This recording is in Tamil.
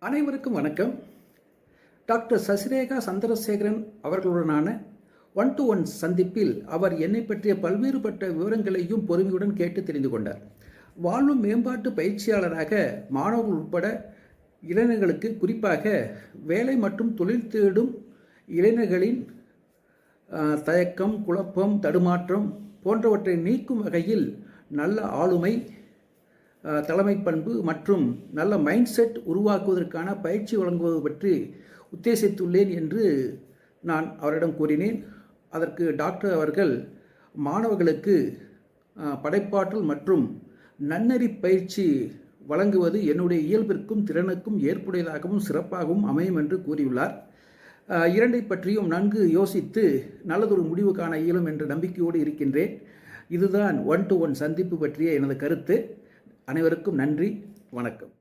அனைவருக்கும் வணக்கம். டாக்டர் சசிரேகா சந்திரசேகரன் அவர்களுடனான 1-to-1 சந்திப்பில் அவர் என்னை பற்றிய பல்வேறுபட்ட விவரங்களையும் பொறுமையுடன் கேட்டு தெரிந்து கொண்டார். வாழ்வு மேம்பாட்டு பயிற்சியாளராக மாணவர்கள் உட்பட இளைஞர்களுக்கு, குறிப்பாக வேலை மற்றும் தொழில் தேடும் இளைஞர்களின் தயக்கம், குழப்பம், தடுமாற்றம் போன்றவற்றை நீக்கும் வகையில் நல்ல ஆளுமை, தலைமை பண்பு மற்றும் நல்ல மைண்ட் செட் உருவாக்குவதற்கான பயிற்சி வழங்குவது பற்றி உத்தேசித்துள்ளேன் என்று நான் அவரிடம் கூறினேன். அதற்கு டாக்டர் அவர்கள் மாணவர்களுக்கு படைப்பாற்றல் மற்றும் நன்னெறி பயிற்சி வழங்குவது என்னுடைய இயல்பிற்கும் திறனுக்கும் ஏற்புடையதாகவும் சிறப்பாகவும் அமையும் என்று கூறியுள்ளார். இரண்டை பற்றியும் நன்கு யோசித்து நல்லதொரு முடிவு காண இயலும் என்ற நம்பிக்கையோடு இருக்கின்றேன். இதுதான் 1-to-1 சந்திப்பு பற்றிய எனது கருத்து. அனைவருக்கும் நன்றி, வணக்கம்.